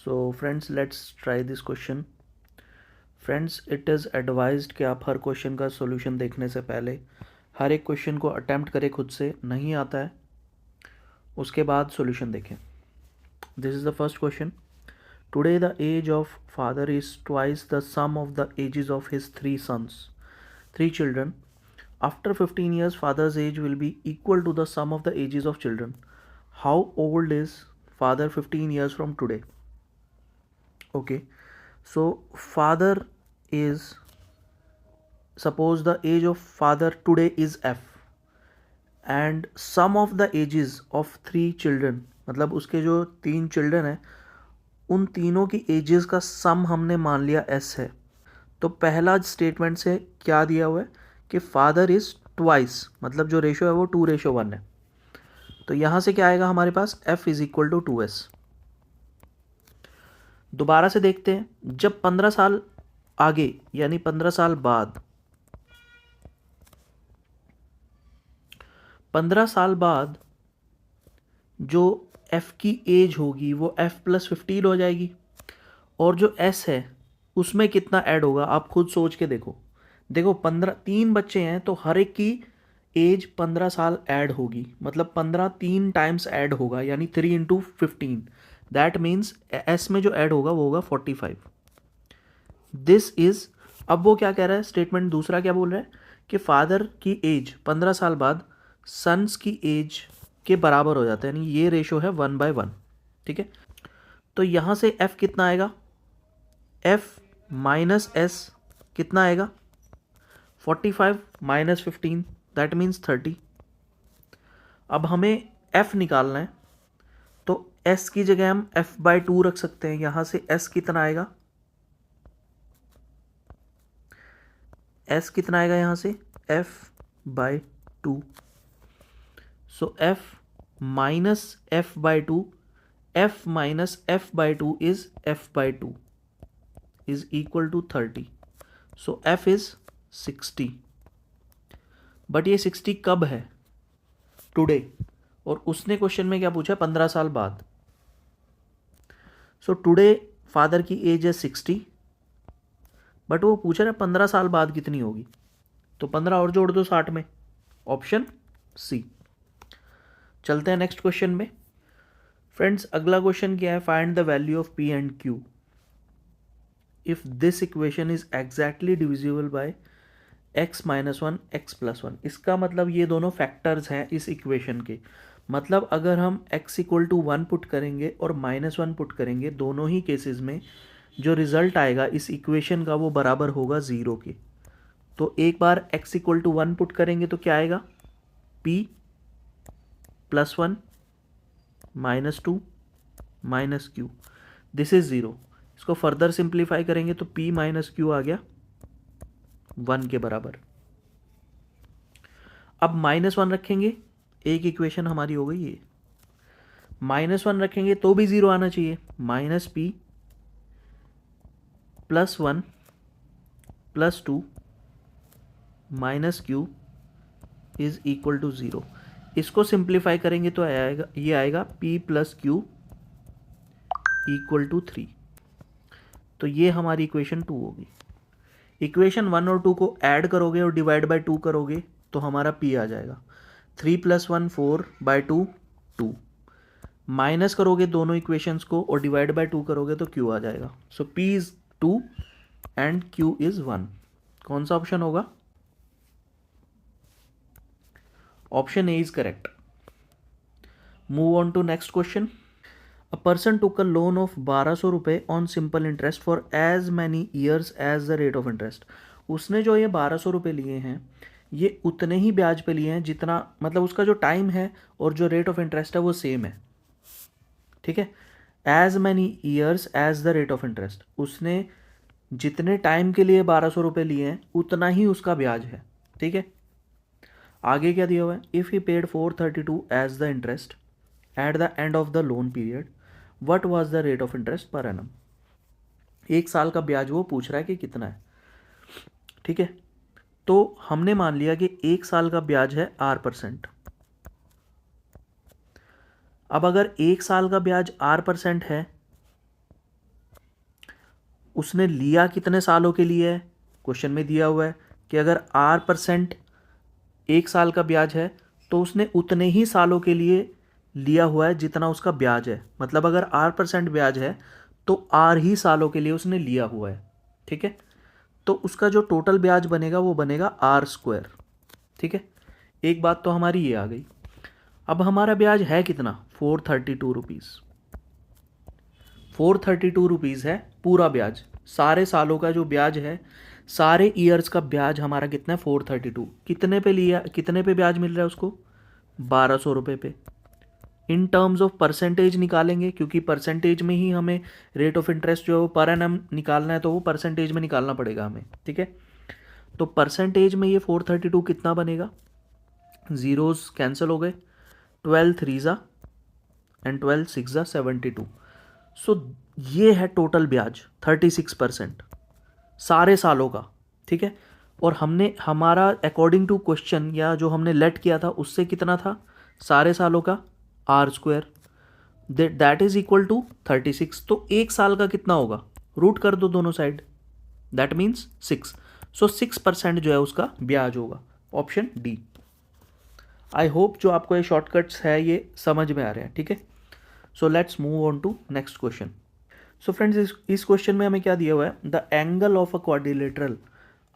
So friends, let's try this question. Friends, it is advised कि आप हर question का solution देखने से पहले हर एक क्वेश्चन को अटेम्प्ट करें खुद से, नहीं आता है उसके बाद सॉल्यूशन देखें. This is the first question. Today the age of father is twice the sum of the ages of his three children. After 15 years, father's age will be equal to the sum of the ages of children. How old is father 15 years from today? Okay, so father is, suppose the age of father today is f and sum of the ages of 3 children, मतलब उसके जो 3 children हैं उन तीनों की edges का सम हमने मान लिया s है. तो पहला स्टेटमेंट से क्या दिया हुआ है कि फादर इज ट्वाइस, मतलब जो रेशो है वो 2:1 है. तो यहाँ से क्या आएगा हमारे पास, f is equal to 2s. दोबारा से देखते हैं, जब 15 साल आगे यानी 15 साल बाद, 15 साल बाद जो f की एज होगी वो f+15 हो जाएगी और जो s है उसमें कितना ऐड होगा आप खुद सोच के देखो. 3 बच्चे हैं तो हर एक की एज 15 साल ऐड होगी, मतलब 15 3 टाइम्स ऐड होगा यानी 3 × 15. दैट मीन्स एस में जो ऐड होगा वो होगा 45. दिस इज, अब वो क्या कह रहा है, स्टेटमेंट दूसरा क्या बोल रहा है कि फादर की एज 15 साल बाद सन्स की एज के बराबर हो जाता है, यानी ये रेशो है 1/1. ठीक है, तो यहाँ से f कितना आएगा, f माइनस s कितना आएगा, 45 माइनस 15 दैट मीन्स 30. अब हमें f निकालना है तो s की जगह हम f/2 रख सकते हैं. यहाँ से s कितना आएगा, s कितना आएगा यहाँ से f/2. So f minus f/2, f minus f/2 is f/2 is equal to 30. So f is 60. But ये 60 कब है, टुडे, और उसने क्वेश्चन में क्या पूछा, 15 साल बाद. सो टुडे फादर की एज है 60, बट वो पूछा ना 15 साल बाद कितनी होगी, तो 15 और जोड़ दो 60 में, ऑप्शन सी. चलते हैं नेक्स्ट क्वेश्चन में. फ्रेंड्स, अगला क्वेश्चन क्या है, find the value of P and Q if this equation is exactly divisible by x-1 x+1. इसका मतलब ये दोनों फैक्टर्स हैं इस इक्वेशन के. मतलब अगर हम x = 1 पुट करेंगे और -1 पुट करेंगे, दोनों ही केसेस में जो रिजल्ट आएगा इस इक्वेशन का वो बराबर होगा 0 के. तो एक बार x = 1 पुट करेंगे तो क्या आएगा, p+1 -2 -q, दिस इज 0. इसको फर्दर सिंप्लीफाई करेंगे तो p - q आ गया 1 के बराबर. अब -1 रखेंगे, एक इक्वेशन हमारी हो गई ये. -1 रखेंगे तो भी 0 आना चाहिए, -p +1 +2 -q is equal to 0. इसको सिंप्लीफाई करेंगे तो ये आएगा p + q इक्वल टू 3. तो ये हमारी इक्वेशन 2 होगी. इक्वेशन 1 और 2 को ऐड करोगे और डिवाइड बाय 2 करोगे तो हमारा p आ जाएगा. 3 + 1 4/2 2. माइनस करोगे दोनों इक्वेशंस को और डिवाइड बाय 2 करोगे तो q आ जाएगा. So p is 2 and q is 1. कौन सा ऑप्शन होगा, option A is correct. Move on to next question. A person took a loan of 1200 रुपये on simple interest for as many years as the rate of interest. उसने जो ये 1200 रुपये लिए हैं ये उतने ही ब्याज पे लिए हैं जितना, मतलब उसका जो टाइम है और जो रेट ऑफ इंटरेस्ट है वो सेम है. ठीक है, as many years as the rate of interest, उसने जितने टाइम के लिए 1200 रुपये लिए हैं उतना ही उसका ब्याज है. ठीक है, आगे क्या दिया हुआ है, if he paid 432 as the interest at the end of the loan period, what was the rate of interest per annum. 1 साल का ब्याज वो पूछ रहा है कि कितना है. ठीक है, तो हमने मान लिया कि 1 साल का ब्याज है r%. अब अगर 1 साल का ब्याज r% है उसने लिया कितने सालों के लिए है, क्वेश्चन में दिया हुआ है कि अगर R% 1 साल का ब्याज है तो उसने उतने ही सालों के लिए लिया हुआ है जितना उसका ब्याज है। मतलब अगर R% ब्याज है तो R ही सालों के लिए उसने लिया हुआ है। ठीक है, तो उसका जो टोटल ब्याज बनेगा वो बनेगा R²। ठीक है, एक बात तो हमारी ये आ गई। अब हमारा ब्याज है कितना, 432 रुपीज़। 432 रुपीज़ है पूरा ब्याज, सारे सालों का जो ब्याज है, सारे ईयर्स का ब्याज हमारा कितना है, 432। कितने पे लिया, कितने पे ब्याज मिल रहा है उसको, 1200 रुपये पे। इन टर्म्स ऑफ परसेंटेज निकालेंगे, क्योंकि परसेंटेज में ही हमें रेट ऑफ इंटरेस्ट जो है वो पर एनम निकालना है, तो वो परसेंटेज में निकालना पड़ेगा हमें। ठीक है, तो परसेंटेज में ये 432 कितना बनेगा, ज़ीरोज़ कैंसिल हो गए, 12 3 एंड 12 6 72। सो ये है टोटल ब्याज 36% सारे सालों का। ठीक है, और हमने हमारा अकॉर्डिंग टू क्वेश्चन या जो हमने लेट किया था उससे कितना था, सारे सालों का R², that is equal to 36। तो 1 साल का कितना होगा, रूट कर दो दोनों साइड, दैट मीन्स 6। सो 6% जो है उसका ब्याज होगा, ऑप्शन डी। आई होप जो आपको ये शॉर्टकट्स है ये समझ में आ रहे हैं। ठीक है, so let's move on to next question. So friends, इस क्वेश्चन में हमें क्या दिया हुआ है, the angle of a quadrilateral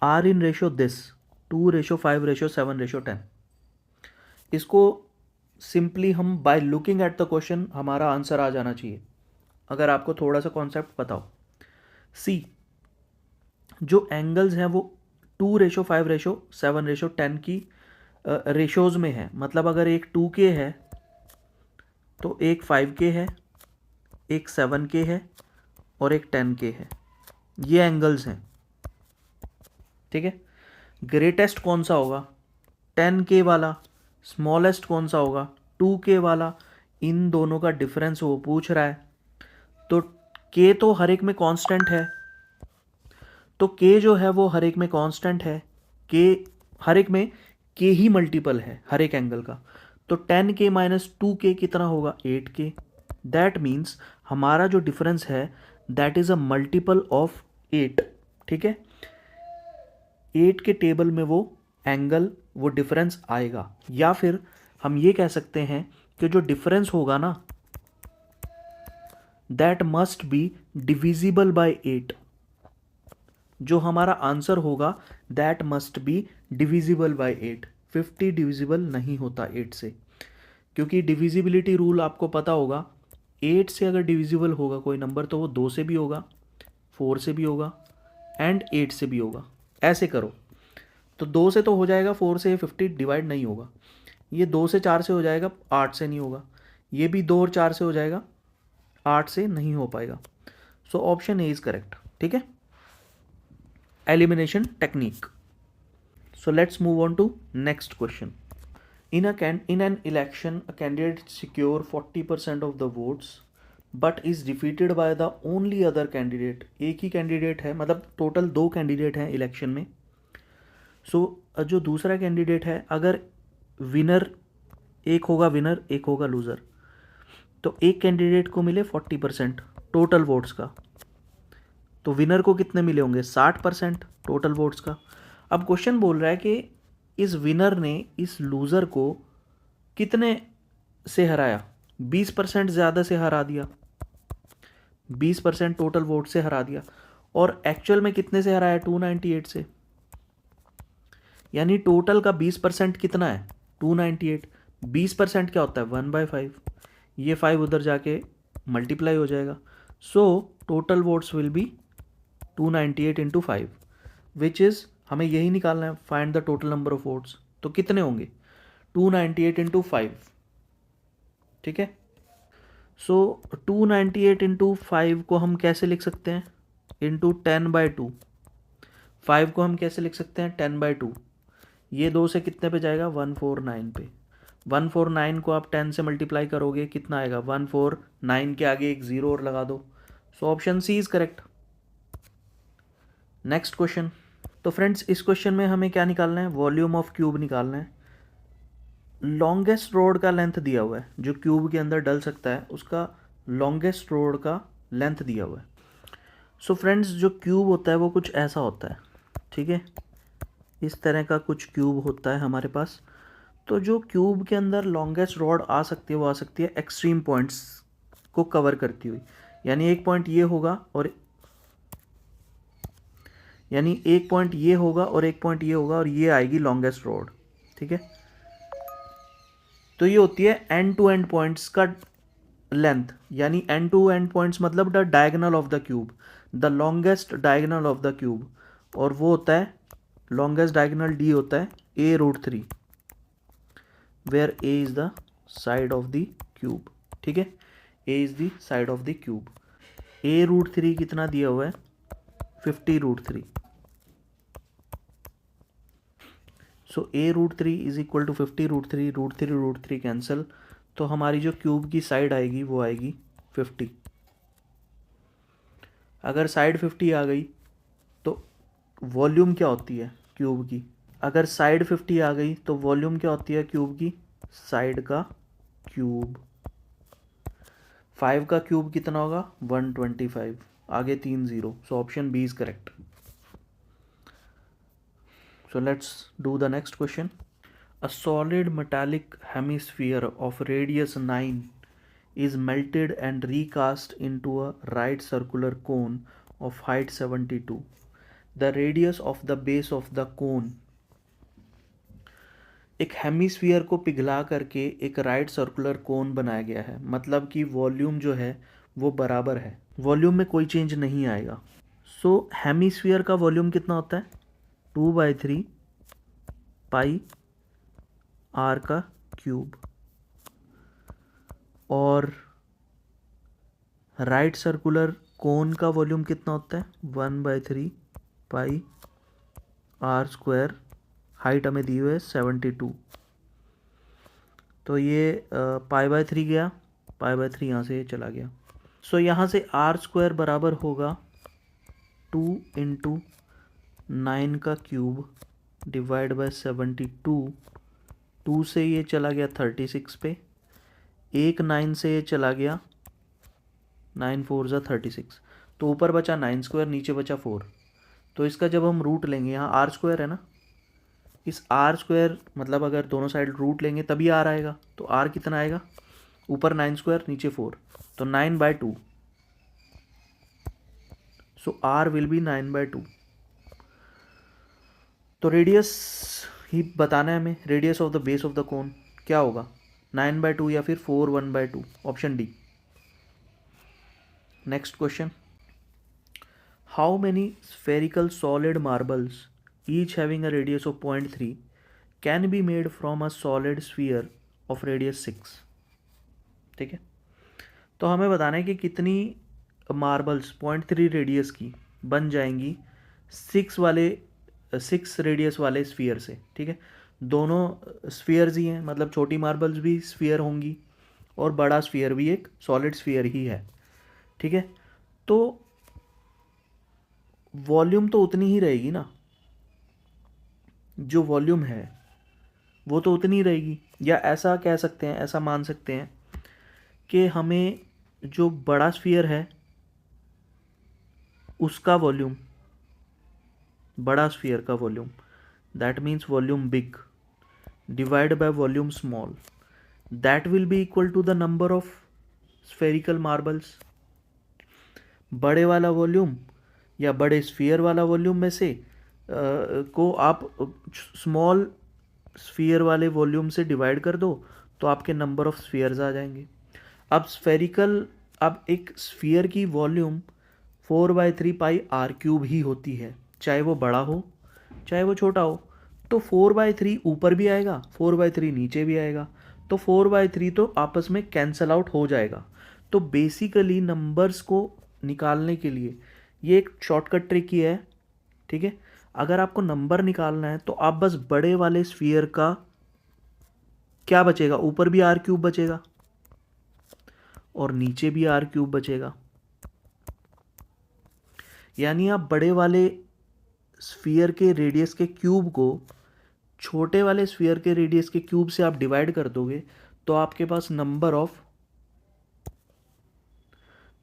are in ratio this 2:5:7:10। इसको सिंपली हम by looking at the question हमारा आंसर आ जाना चाहिए, अगर आपको थोड़ा सा कॉन्सेप्ट पता हो। सी, जो एंगल्स हैं वो 2:5:7:10 की रेशोज़ में है। मतलब अगर एक 2K है तो एक 5K है, एक 7K है और एक 10K है। ये एंगल्स हैं। ठीक है, ग्रेटेस्ट कौन सा होगा, 10K वाला। स्मॉलेस्ट कौन सा होगा, 2K वाला। इन दोनों का डिफरेंस वो पूछ रहा है, तो K तो हर एक में कांस्टेंट है, तो K जो है वो हर एक में कांस्टेंट है। K हर एक में K ही मल्टीपल है हर एक एंगल का, तो 10K माइनस 2K कितना होगा, 8K। दैट मीन्स हमारा जो डिफरेंस है that is a multiple of 8। ठीक है, 8 के टेबल में वो एंगल, वो डिफरेंस आएगा। या फिर हम ये कह सकते हैं कि जो डिफरेंस होगा ना, that must be divisible by 8। जो हमारा आंसर होगा that must be divisible by 8। 50 divisible नहीं होता 8 से, क्योंकि डिविजिबिलिटी रूल आपको पता होगा। 8 से अगर डिविजिबल होगा कोई नंबर तो वो 2 से भी होगा, 4 से भी होगा एंड 8 से भी होगा। ऐसे करो तो 2 से तो हो जाएगा, 4 से 50 डिवाइड नहीं होगा। ये 2 से 4 से हो जाएगा, 8 से नहीं होगा। ये भी 2 और 4 से हो जाएगा, 8 से नहीं हो पाएगा। So option A is correct. ठीक है, elimination technique. So let's move on to next question. In an election, a candidate secure 40% of the votes but is defeated by the only other candidate. एक ही candidate है, मतलब total 2 candidate हैं election में। सो जो दूसरा candidate है, अगर winner एक होगा, विनर एक होगा लूज़र, तो एक कैंडिडेट को मिले 40% टोटल वोट्स का, तो विनर को कितने मिले होंगे, 60% टोटल वोट्स का। अब क्वेश्चन बोल रहा है कि इस विनर ने इस लूज़र को कितने से हराया, 20% ज़्यादा से हरा दिया, 20% टोटल वोट से हरा दिया। और एक्चुअल में कितने से हराया, 298 से। यानी टोटल का 20% कितना है, 298। 20% क्या होता है, 1/5। ये 5 उधर जाके मल्टीप्लाई हो जाएगा। So total votes will be 298 into 5, which is, हमें यही निकालना है, find the total number of votes. तो कितने होंगे, 298 इंटू 5। ठीक है, सो 298 इंटू 5 को हम कैसे लिख सकते हैं, इंटू 10/2। 5 को हम कैसे लिख सकते हैं, 10/2। ये 2 से कितने पे जाएगा, 149 पे। 149 को आप 10 से मल्टीप्लाई करोगे, कितना आएगा, 149 के आगे एक ज़ीरो और लगा दो। So option C is correct. Next question. तो फ्रेंड्स, इस क्वेश्चन में हमें क्या निकालना है, वॉल्यूम ऑफ क्यूब निकालना है। लॉन्गेस्ट रोड का लेंथ दिया हुआ है, जो क्यूब के अंदर डल सकता है उसका लॉन्गेस्ट रोड का लेंथ दिया हुआ है। सो फ्रेंड्स, जो क्यूब होता है वो कुछ ऐसा होता है, ठीक है, इस तरह का कुछ क्यूब होता है हमारे पास। तो जो क्यूब के अंदर लॉन्गेस्ट रॉड आ सकती है वो आ सकती है एक्सट्रीम पॉइंट्स को कवर करती हुई, यानी एक पॉइंट ये होगा और एक पॉइंट ये होगा और एक पॉइंट ये होगा और ये आएगी लॉन्गेस्ट रॉड, ठीक है। तो ये होती है एंड टू एंड पॉइंट्स का लेंथ, यानी एंड टू एंड पॉइंट्स मतलब the diagonal of the cube, the longest diagonal of the cube, और वो होता है लॉन्गेस्ट डायगोनल डी होता है a√3, where a is the side of the cube, ठीक है, a is the side of the cube. a√3 कितना दिया हुआ है, 50√3। So a√3 is equal to 50√3, √3 cancel, तो हमारी जो क्यूब की साइड आएगी वो आएगी 50। अगर साइड 50 आ गई तो वॉल्यूम क्या होती है क्यूब की, अगर साइड 50 आ गई तो वॉल्यूम क्या होती है क्यूब की, साइड का क्यूब। 5 का क्यूब कितना होगा, 125, आगे 3 0, so option B is correct. So let's do the next question. A solid metallic hemisphere of radius 9 is melted and recast into a right circular cone of height 72. The radius of the base of the cone, एक hemisphere को पिघला करके एक right circular cone बनाया गया है, मतलब कि वॉल्यूम जो है वो बराबर है, वॉल्यूम में कोई चेंज नहीं आएगा। सो हेमीस्फीयर का वॉल्यूम कितना होता है, 2/3 पाई आर का क्यूब, और राइट सर्कुलर कोन का वॉल्यूम कितना होता है, 1/3 पाई आर स्क्वायर, हाइट हमें दी हुई है 72। तो ये पाई/3 गया, पाई/3 यहाँ से चला गया। सो यहाँ से आर स्क्वायर बराबर होगा 2 × 9 का क्यूब डिवाइड बाय 72। 2 से ये चला गया 36 पे, एक 9 से ये चला गया, 9 4 ज़ा 36, तो ऊपर बचा 9 स्क्वायर, नीचे बचा 4। तो इसका जब हम रूट लेंगे, यहाँ आर स्क्वायर है ना, इस आर स्क्वायर मतलब अगर दोनों साइड रूट लेंगे तभी आर आएगा, तो आर कितना आएगा, ऊपर 9 स्क्वायर नीचे 4, तो 9/2। सो आर विल बी 9/2। तो रेडियस ही बताना है हमें, radius of the base of the cone क्या होगा, 9/2 या फिर 4 1/2, option D. Next question. How many spherical solid marbles each having a radius of 0.3 can be made from a solid sphere of radius 6, ठीक है। तो हमें बताना है कि कितनी मार्बल्स 0.3 रेडियस की बन जाएंगी 6 रेडियस वाले स्फीयर से, ठीक है। दोनों स्फीयर्स ही हैं, मतलब छोटी मार्बल्स भी स्फीयर होंगी और बड़ा स्फीयर भी एक सॉलिड स्फीयर ही है, ठीक है। तो वॉल्यूम तो उतनी ही रहेगी ना, जो वॉल्यूम है वो तो उतनी रहेगी, या ऐसा कह सकते हैं, ऐसा मान सकते हैं कि हमें जो बड़ा स्फीयर है उसका वॉल्यूम, बड़ा स्फीयर का volume, that means volume big divide by volume small, that will be equal to the number of spherical marbles. बड़े वाला वॉल्यूम या बड़े स्फीयर वाला वॉल्यूम में से को आप स्मॉल स्फीयर वाले वॉल्यूम से डिवाइड कर दो तो आपके नंबर ऑफ स्फीयर्स आ जाएंगे। अब एक स्फीयर की वॉल्यूम 4/3 पाई आर क्यूब ही होती है, चाहे वो बड़ा हो चाहे वो छोटा हो। तो 4/3 ऊपर भी आएगा, 4/3 नीचे भी आएगा, तो 4/3 तो आपस में कैंसल आउट हो जाएगा। तो बेसिकली नंबर्स को निकालने के लिए ये एक शॉर्टकट ट्रिक ही है, ठीक है। अगर आपको नंबर निकालना है तो आप बस बड़े वाले स्फीयर का क्या बचेगा, ऊपर भी आर क्यूब बचेगा और नीचे भी आर क्यूब बचेगा, यानी आप बड़े वाले स्फीयर के रेडियस के क्यूब को छोटे वाले स्फीयर के रेडियस के क्यूब से आप डिवाइड कर दोगे तो आपके पास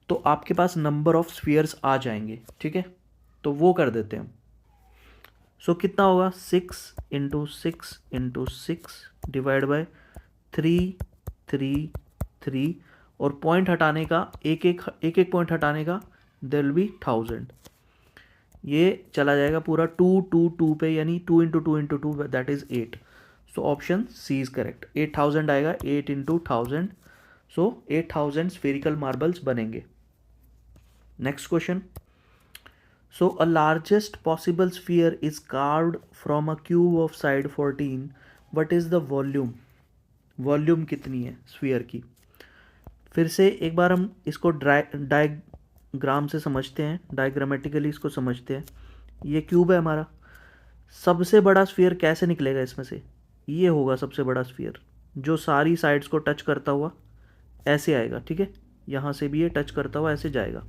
तो आपके पास नंबर ऑफ स्फीयर्स आ जाएंगे, ठीक है। तो वो कर देते हैं हम। सो कितना होगा, 6 × 6 × 6 डिवाइड बाय 3 3 3, और पॉइंट हटाने का एक एक पॉइंट हटाने का देयर विल बी 1000। ये चला जाएगा पूरा 2 2 2 पे, यानी 2 × 2 × 2 that is 8। So option C is correct. 8000 आएगा, 8 × 1000, सो 8000 स्फेरिकल मार्बल्स बनेंगे। Next question. So a largest possible sphere is carved from a cube of side 14. What is the volume? Volume कितनी है स्फीयर की? फिर से एक बार हम इसको डायग्राम से समझते हैं, डायग्रामेटिकली इसको समझते हैं। ये क्यूब है हमारा, सबसे बड़ा स्फीयर कैसे निकलेगा इसमें से? ये होगा सबसे बड़ा स्फीयर, जो सारी साइड्स को टच करता हुआ ऐसे आएगा, ठीक है। यहाँ से भी ये टच करता हुआ ऐसे जाएगा।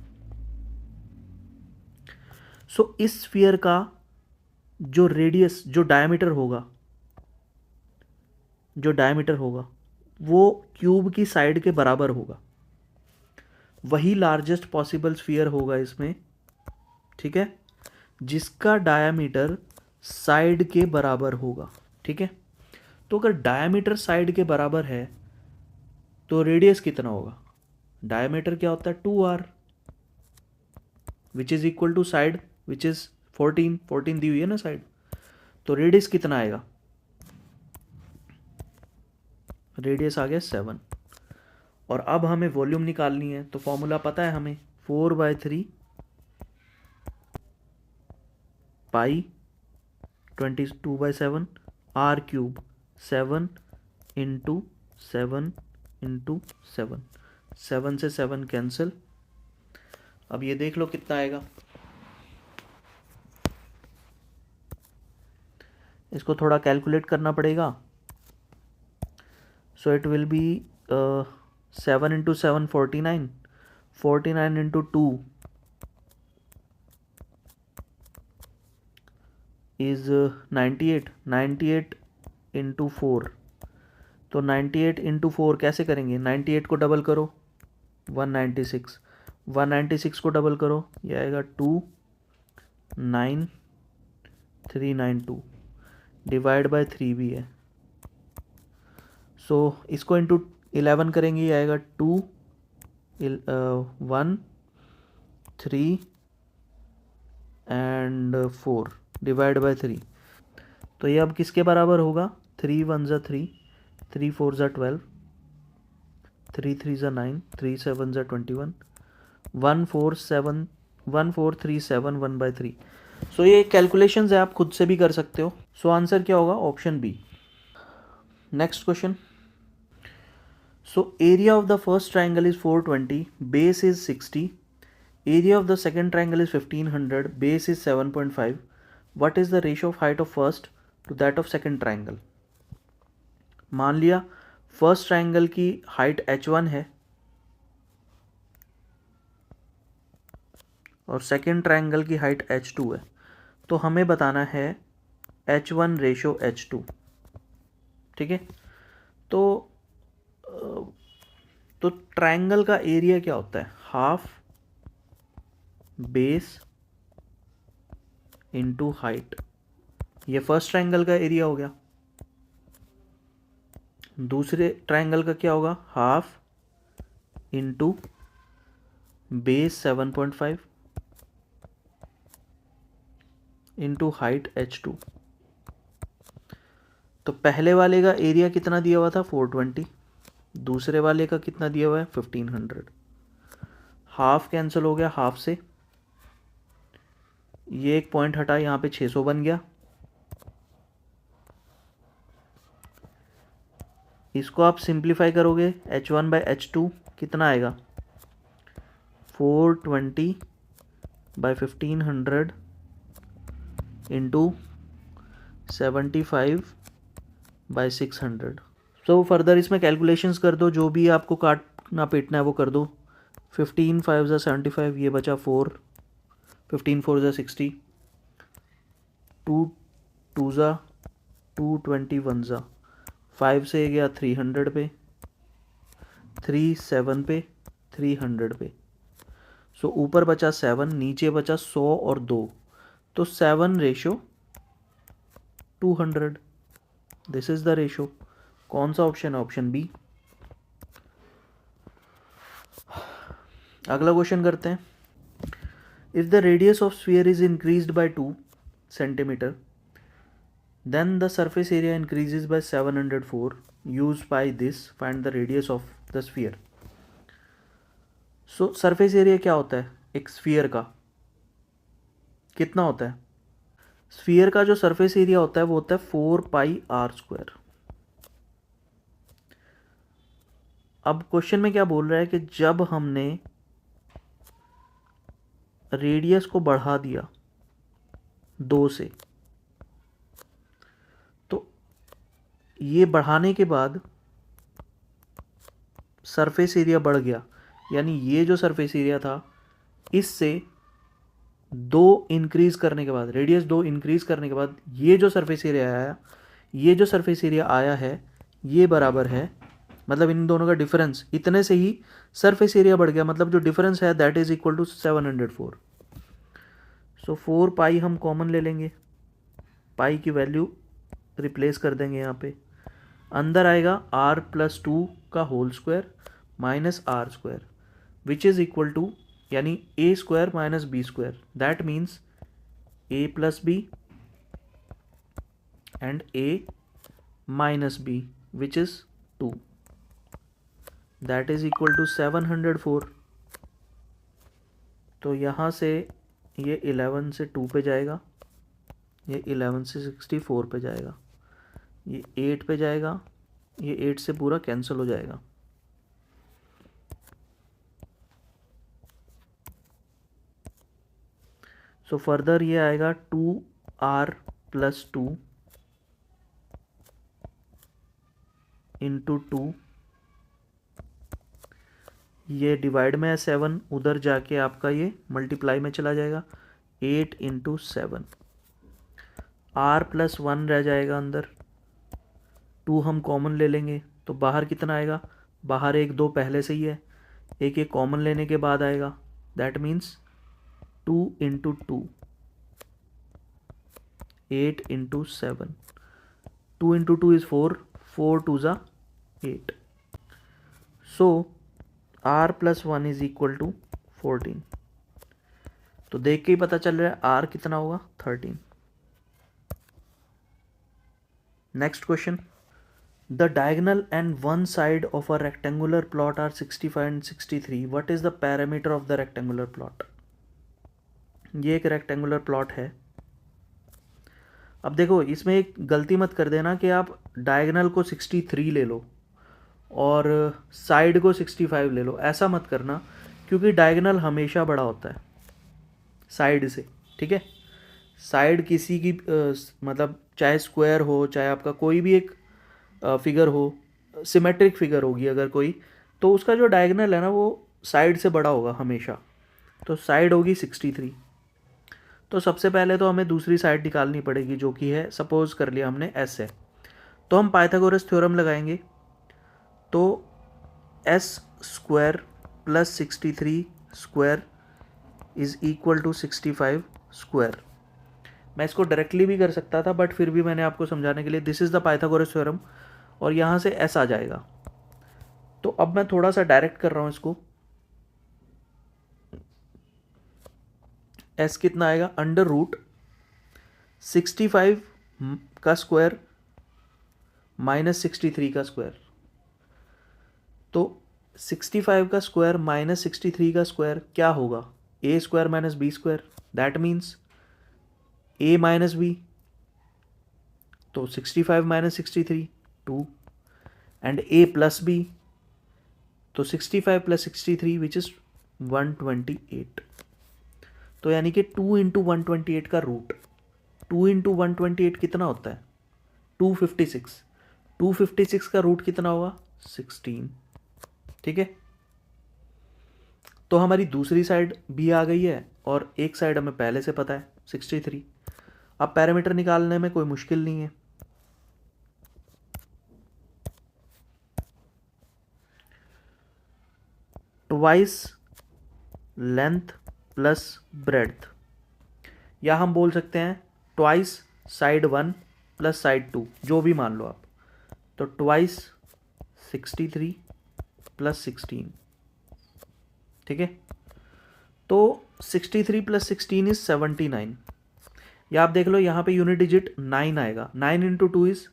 सो इस स्फीयर का जो रेडियस, जो डायमीटर होगा वो क्यूब की साइड के बराबर होगा। वही लार्जेस्ट पॉसिबल स्फीयर होगा इसमें, ठीक है, जिसका डायमीटर साइड के बराबर होगा, ठीक है। तो अगर डायमीटर साइड के बराबर है तो रेडियस कितना होगा? डायमीटर क्या होता है, 2r, which is equal to side which is 14 दी हुई है ना साइड। तो रेडियस कितना आएगा? रेडियस आ गया 7। और अब हमें वॉल्यूम निकालनी है, तो फॉर्मूला पता है हमें, 4/3 पाई 22/7 r³, 7 × 7 × 7, 7 से 7 कैंसिल। अब ये देख लो कितना आएगा। इसको थोड़ा कैलकुलेट करना पड़ेगा। So it will be 7 × 7 49, 49 × 2 is 98, 98 × 4। तो 98 × 4 कैसे करेंगे? 98 को डबल करो, 196, 196 को डबल करो, ये आएगा 29392, डिवाइड बाय 3 भी है। सो इसको इंटू 11 करेंगे, ये आएगा 2 1 3 एंड 4 डिवाइड बाय 3। तो ये अब किसके बराबर होगा? 3 1 ज़ा 3, 3 4 ज़ा 12, 3 3 ज़ा 9, 3 7 ज़ा 21, 14371 1/3। सो ये कैलकुलेशंस है, आप खुद से भी कर सकते हो। सो आंसर क्या होगा? Option B. Next question. So area of the first triangle is 420, base is 60, area of the second triangle is 1500, base is 7.5. what is the ratio of height of first to that of second triangle? मान लिया first triangle की height h1 है और second triangle की height h2 है, तो हमें बताना है h1 रेशो h2, ठीक है। तो ट्राइंगल का एरिया क्या होता है? Half base into height. ये फर्स्ट ट्राइंगल का एरिया हो गया। दूसरे ट्राइंगल का क्या होगा? Half into base 7.5 into height h2। तो पहले वाले का एरिया कितना दिया हुआ था? 420। दूसरे वाले का कितना दिया हुआ है? 1500। हाफ कैंसिल हो गया हाफ से, ये एक पॉइंट हटा, यहाँ पे 600 बन गया। इसको आप सिंप्लीफाई करोगे, h1/h2 कितना आएगा? 420/1500 इंटू 75/600। सो फर्दर इसमें कैलकुलेशंस कर दो, जो भी आपको काटना पीटना है वो कर दो। 15 5 ज़ा 75, ये बचा 4, 15 4 ज़ा 60, 2 2 ज़ा 221 ज़ा 5 से गया 300 पे, 3 7 पे, 300 पे। सो ऊपर बचा 7, नीचे बचा 100 और 2, तो 7:200, दिस इज द रेशो। कौन सा ऑप्शन है? Option B. अगला क्वेश्चन करते हैं। If the radius of sphere is increased by 2 centimetre, then the surface area increases by 704. Use by this find the radius of the sphere. So surface area क्या होता है एक sphere का? कितना होता है? स्फीयर का जो सरफेस एरिया होता है वो होता है 4πr²। अब क्वेश्चन में क्या बोल रहा है कि जब हमने रेडियस को बढ़ा दिया 2 से, तो ये बढ़ाने के बाद सरफेस एरिया बढ़ गया, यानी ये जो सरफेस एरिया था इससे 2 इंक्रीज करने के बाद, रेडियस 2 इंक्रीज करने के बाद ये जो सरफेस एरिया आया, ये जो सरफेस एरिया आया है ये बराबर है, मतलब इन दोनों का डिफरेंस, इतने से ही सरफेस एरिया बढ़ गया, मतलब जो डिफरेंस है दैट इज इक्वल टू 704। सो 4 पाई हम कॉमन ले लेंगे, पाई की वैल्यू रिप्लेस कर देंगे यहाँ पे, अंदर आएगा r+2 का whole square minus R square which is equal to, यानी a square minus B square, that means a+b and a minus b which is 2, that is equal to 704। तो यहाँ से ये 11 से 2 पे जाएगा, ये 11 से 64 पे जाएगा, ये 8 पे जाएगा, ये 8 से पूरा कैंसिल हो जाएगा। सो फर्दर ये आएगा 2r+2 इंटू 2, ये डिवाइड में है 7, उधर जाके आपका ये मल्टीप्लाई में चला जाएगा, 8 इंटू 7, r+1 रह जाएगा अंदर, 2 हम कॉमन ले लेंगे तो बाहर कितना आएगा, बाहर 1 2 पहले से ही है, एक एक कॉमन लेने के बाद आएगा, that means 2 into 2, 8 into 7, 2 into 2 is 4, 4 2 ज़ा 8, सो r+1 इज इक्वल टू 14। तो देख के ही पता चल रहा है r कितना होगा, 13। Next question, the diagonal and one side of a rectangular plot are 65 and 63, what is the parameter of the rectangular plot? ये एक रेक्टेंगुलर प्लॉट है। अब देखो इसमें एक गलती मत कर देना कि आप डायगोनल को 63 ले लो और साइड को 65 ले लो, ऐसा मत करना, क्योंकि डायगोनल हमेशा बड़ा होता है साइड से, ठीक है। साइड किसी की मतलब चाहे स्क्वायर हो, चाहे आपका कोई भी एक फिगर हो, सिमेट्रिक फिगर होगी अगर कोई, तो उसका जो डायगोनल है ना वो साइड से बड़ा होगा हमेशा, तो साइड होगी 63। तो सबसे पहले तो हमें दूसरी साइड निकालनी पड़ेगी जो कि है, सपोज कर लिया हमने s है, तो हम पाइथागोरस थ्योरम लगाएंगे, तो s² plus 63 square is equal to 65 square. मैं इसको डायरेक्टली भी कर सकता था बट फिर भी मैंने आपको समझाने के लिए, this is the Pythagoras theorem, और यहाँ से s आ जाएगा। तो अब मैं थोड़ा सा डायरेक्ट कर रहा हूँ इसको, s कितना आएगा, अंडर रूट 65 का स्क्वायर माइनस 63 का स्क्वायर, तो 65 का स्क्वायर माइनस 63 का स्क्वायर क्या होगा, a square minus B square, that means a minus B, तो 65 minus 63 2, and a plus B, तो 65 प्लस 63 विच इज 128। तो यानी कि 2 इंटू 128 का रूट, 2 इंटू 128 कितना होता है, 256, 256 का रूट कितना होगा, 16, ठीक है। तो हमारी दूसरी साइड भी आ गई है और एक साइड हमें पहले से पता है 63। अब पैरामीटर निकालने में कोई मुश्किल नहीं है, ट्वाइस लेंथ प्लस ब्रेड्थ, या हम बोल सकते हैं ट्वाइस साइड 1 प्लस साइड 2, जो भी मान लो आप। तो ट्वाइस 63 प्लस 16, ठीक है। तो 63 प्लस 16 इज 79, या आप देख लो यहाँ पे यूनिट डिजिट 9 आएगा, 9 into 2 is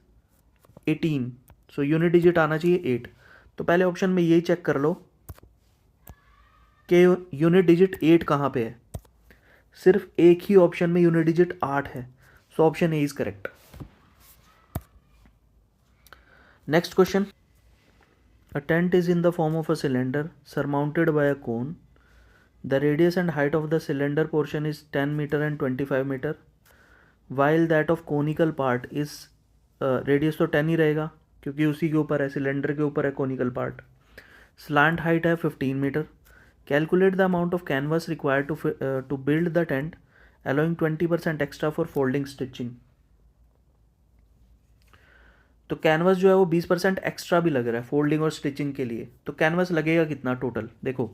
18, so unit digit आना चाहिए 8। तो पहले ऑप्शन में यही चेक कर लो कि यूनिट डिजिट 8 कहाँ पे है। सिर्फ एक ही ऑप्शन में यूनिट डिजिट 8 है, so option A is correct. Next question, a tent is in the form of a cylinder surmounted by a cone. The radius and height of the cylinder portion is 10 meter and 25 meter, while that of conical part is radius तो 10 ही रहेगा क्योंकि उसी के ऊपर है, cylinder के ऊपर है conical part. Slant height है 15 metre. Calculate the amount of canvas required to build the tent, allowing 20% extra for folding stitching. तो कैनवस जो है वो 20% एक्स्ट्रा भी लग रहा है फोल्डिंग और स्टिचिंग के लिए। तो कैनवस लगेगा कितना टोटल, देखो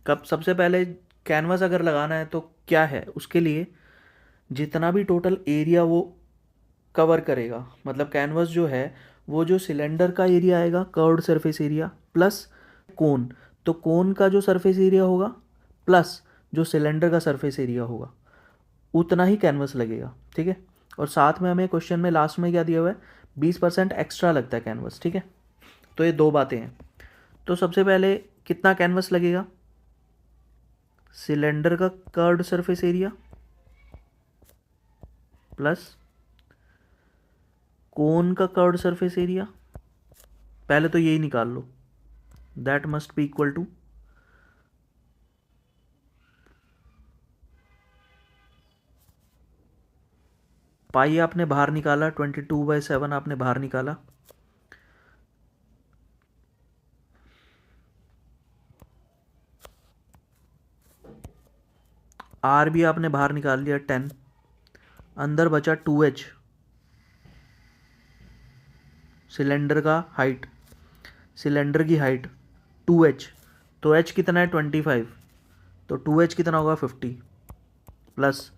कब सबसे पहले कैनवस अगर लगाना है तो क्या है, उसके लिए जितना भी टोटल एरिया वो कवर करेगा, मतलब कैनवस जो है वो जो सिलेंडर का एरिया आएगा कर्व्ड सरफेस एरिया प्लस कोन, तो कोन का जो सरफेस एरिया होगा प्लस जो सिलेंडर का सरफेस एरिया होगा, उतना ही कैनवस लगेगा, ठीक है। और साथ में हमें क्वेश्चन में लास्ट में क्या दिया हुआ है, 20% एक्स्ट्रा लगता है कैनवस, ठीक है। तो ये दो बातें हैं। तो सबसे पहले कितना कैनवस लगेगा, सिलेंडर का curved surface area plus cone का कर्व्ड सरफेस एरिया, पहले तो यही निकाल लो, that must be equal to pi आपने बाहर निकाला, 22/7 आपने बाहर निकाला, आर भी आपने बाहर निकाल लिया 10, अंदर बचा 2h सिलेंडर का हाइट, सिलेंडर की हाइट 2h, तो h कितना है 25, तो 2h कितना होगा 50, प्लस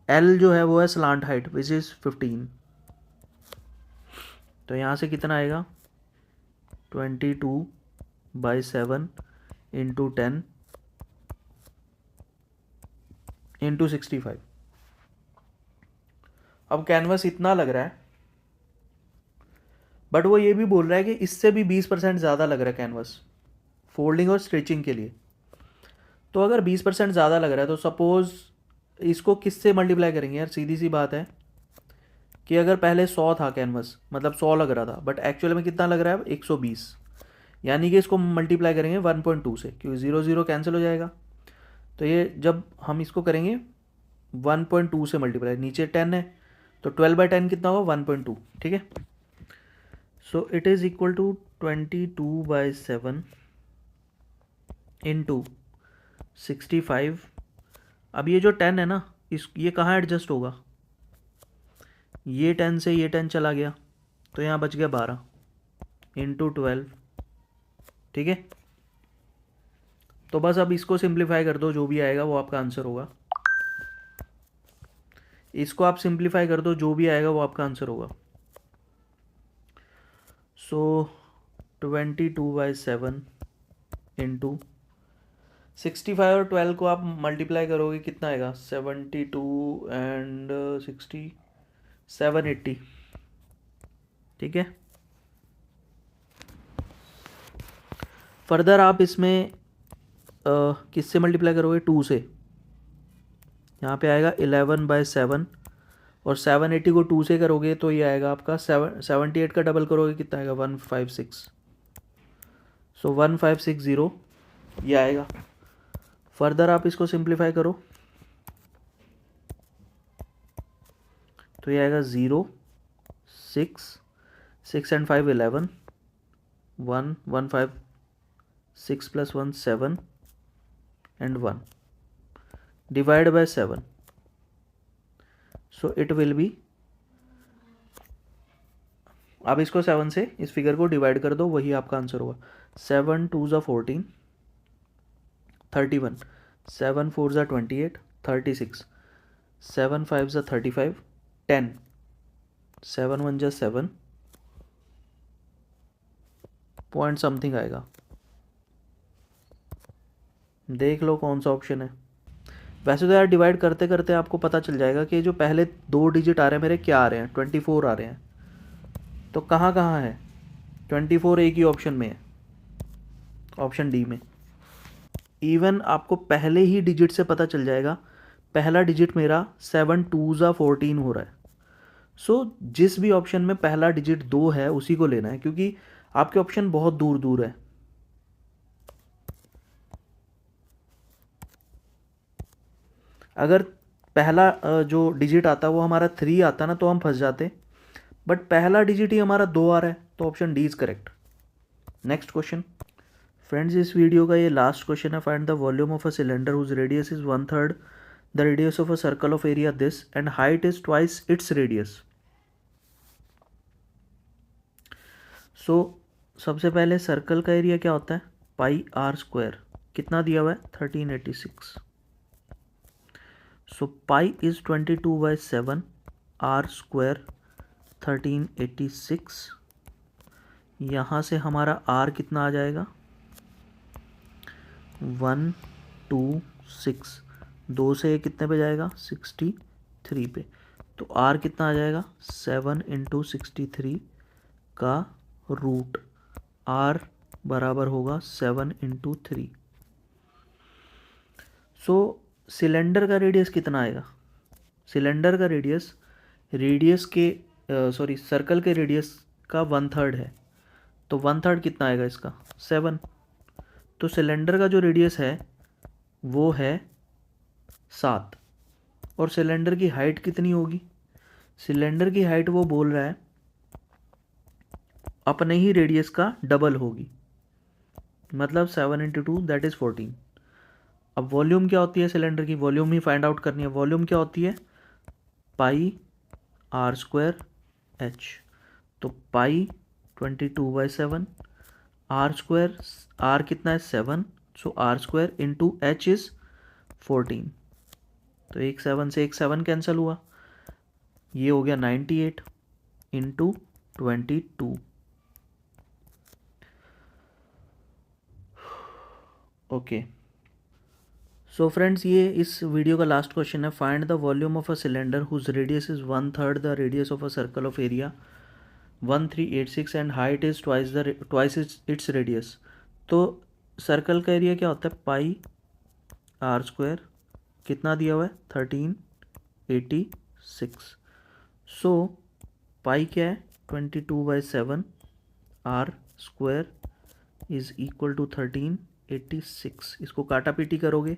l जो है वो है स्लांट हाइट विच इज़ 15, तो यहाँ से कितना आएगा 22/7 इंटू 10 इंटू 65। अब कैनवस इतना लग रहा है, बट वो ये भी बोल रहा है कि इससे भी 20% ज़्यादा लग रहा है कैनवस फोल्डिंग और स्ट्रेचिंग के लिए। तो अगर 20% ज़्यादा लग रहा है तो सपोज़ इसको किससे मल्टीप्लाई करेंगे यार, सीधी सी बात है कि अगर पहले 100 था कैनवस, मतलब 100 लग रहा था, बट एक्चुअल में कितना लग रहा है 120, यानी कि इसको मल्टीप्लाई करेंगे 1.2 से, क्योंकि 0 0 कैंसिल हो जाएगा। तो ये जब हम इसको करेंगे 1.2 से मल्टीप्लाई, नीचे 10 है तो 12/10 कितना होगा 1.2, ठीक है। So it is equal to 22/7 into 65। अब ये जो 10 है ना, ये कहाँ एडजस्ट होगा, ये 10 से ये 10 चला गया, तो यहाँ बच गया 12 इंटू 12, ठीक है। तो बस अब इसको सिंप्लीफाई कर दो, जो भी आएगा वो आपका आंसर होगा। इसको आप सिंप्लीफाई कर दो, जो भी आएगा वो आपका आंसर होगा। सो 22/7 इंटू 65 और 12 को आप मल्टीप्लाई करोगे कितना आएगा 72 एंड 60 780, ठीक है। फर्दर आप इसमें किससे मल्टीप्लाई करोगे 2 से, यहाँ पे आएगा 11/7 और 780 को 2 से करोगे तो ये आएगा आपका 78 का डबल करोगे कितना आएगा 156, सो 1560 ये आएगा। फर्दर आप इसको सिंप्लीफाई करो तो ये आएगा 0 6 6 and 5 11 1 1 5 6 plus 1 7 and 1 divide by 7, so it will be, अब इसको 7 से इस फिगर को डिवाइड कर दो, वही आपका आंसर होगा। 7 2 ज़ा 14 31, 7 4 ज़ा 28, 36, 7 5 ज़ा 35, 10, 7 1 ज़ा 7 पॉइंट समथिंग आएगा। देख लो कौन सा ऑप्शन है। वैसे तो यार डिवाइड करते करते आपको पता चल जाएगा कि जो पहले 2 डिजिट आ रहे हैं मेरे क्या आ रहे हैं, 24 आ रहे हैं। तो कहाँ कहाँ है 24? एक ही ऑप्शन में है, ऑप्शन डी में। इवन आपको पहले ही डिजिट से पता चल जाएगा। पहला डिजिट मेरा 7 2 ज़ा 14 हो रहा है। सो जिस भी ऑप्शन में पहला डिजिट 2 है उसी को लेना है, क्योंकि आपके ऑप्शन बहुत दूर दूर है। अगर पहला जो डिजिट आता वो हमारा 3 आता ना तो हम फंस जाते, बट पहला डिजिट ही हमारा 2 आ रहा है, तो option D is correct. Next question friends, इस वीडियो का ये लास्ट क्वेश्चन है। Find the volume of a cylinder whose radius is 1/3 the radius of a circle of area this and height is twice its radius. So सबसे पहले circle का area क्या होता है, पाई आर स्क्वायर। कितना दिया हुआ है 1386। सो पाई इज 22/7, आर स्क्वायर 1386। यहाँ से हमारा आर कितना आ जाएगा 126। 2 से कितने पे जाएगा 63 पे। तो आर कितना आ जाएगा 7 × 63 का रूट। आर बराबर होगा 7 × 3। सो सिलेंडर का रेडियस कितना आएगा, सिलेंडर का रेडियस के सॉरी सर्कल के रेडियस का 1/3 है। तो 1/3 कितना आएगा इसका 7। तो सिलेंडर का जो रेडियस है वो है 7। और सिलेंडर की हाइट कितनी होगी, सिलेंडर की हाइट वो बोल रहा है अपने ही रेडियस का डबल होगी, मतलब 7 × 2 दैट इज़ 14। अब वॉल्यूम क्या होती है सिलेंडर की, वॉल्यूम ही फाइंड आउट करनी है। वॉल्यूम क्या होती है पाई आर स्क्वायर एच। तो पाई 22/7, आर स्क्वायर, आर कितना है 7, so R square into H is 14। तो एक 7 से एक 7 कैंसिल हुआ, ये हो गया 98 × 22। ओके सो फ्रेंड्स, ये इस वीडियो का लास्ट क्वेश्चन है। Find the volume of a cylinder whose radius is 1/3 the radius of a circle of area 1386 and height is twice its radius. तो सर्कल का एरिया क्या होता है पाई आर स्क्वायर, कितना दिया हुआ है 1386। सो पाई क्या है 22/7, R square is equal to 1386। इसको काटा पीटी करोगे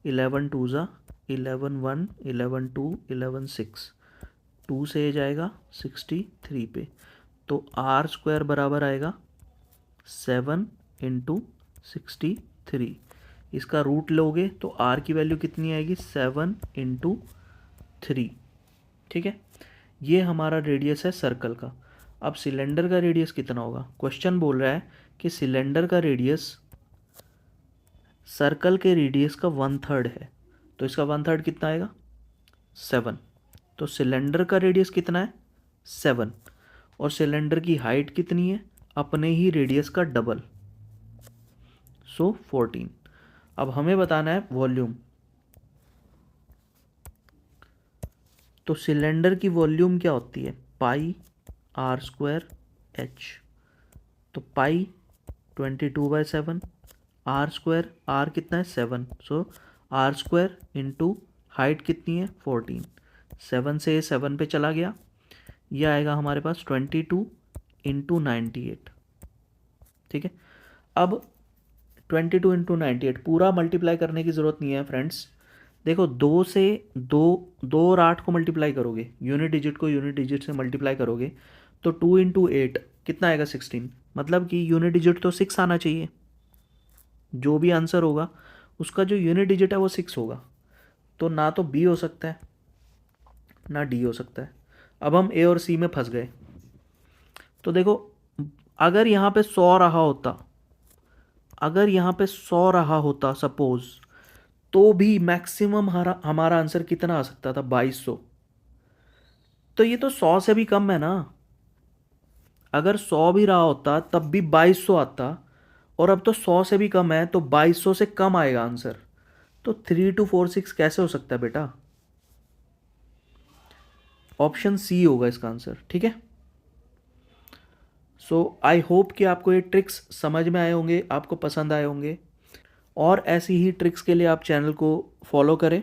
11 2 ज़ा 11 1, 11 2, 11 6, 2 से ये जाएगा 63 पे। तो आर स्क्वायर बराबर आएगा 7 × 63। इसका रूट लोगे तो आर की वैल्यू कितनी आएगी 7 × 3। ठीक है, ये हमारा रेडियस है सर्कल का। अब सिलेंडर का रेडियस कितना होगा, क्वेश्चन बोल रहा है कि सिलेंडर का रेडियस सर्कल के रेडियस का 1/3 है। तो इसका 1/3 कितना आएगा 7। तो सिलेंडर का रेडियस कितना है 7, और सिलेंडर की हाइट कितनी है अपने ही रेडियस का डबल, सो 14। अब हमें बताना है वॉल्यूम। तो सिलेंडर की वॉल्यूम क्या होती है पाई आर स्क्वायर एच। तो पाई 22/7, आर स्क्वायर, आर कितना है 7, so R square into height कितनी है 14। 7 से 7 पे चला गया, यह आएगा हमारे पास 22 × 98। ठीक है, अब 22 × 98 पूरा मल्टीप्लाई करने की ज़रूरत नहीं है फ्रेंड्स। देखो 2 से 2 और 8 को मल्टीप्लाई करोगे, यूनिट डिजिट को यूनिट डिजिट से मल्टीप्लाई करोगे तो 2 × 8 कितना आएगा 16। मतलब कि यूनिट डिजिट तो 6 आना चाहिए, जो भी आंसर होगा उसका जो यूनिट डिजिट है वो 6 होगा। तो ना तो बी हो सकता है ना डी हो सकता है। अब हम ए और सी में फंस गए। तो देखो अगर यहाँ पे 100 रहा होता अगर यहाँ पे 100 रहा होता सपोज, तो भी मैक्सिमम हमारा आंसर कितना आ सकता था? 2200। तो ये तो 100 से भी कम है ना। अगर 100 भी रहा होता तब भी 2200 आता, और अब तो 100 से भी कम है, तो 2200 से कम आएगा आंसर। तो 3246 कैसे हो सकता है बेटा? ऑप्शन सी होगा इसका आंसर, ठीक है। सो आई होप कि आपको ये ट्रिक्स समझ में आए होंगे, आपको पसंद आए होंगे, और ऐसी ही ट्रिक्स के लिए आप चैनल को फॉलो करें।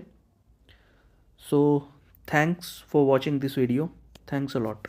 So thanks for watching this video. Thanks a lot.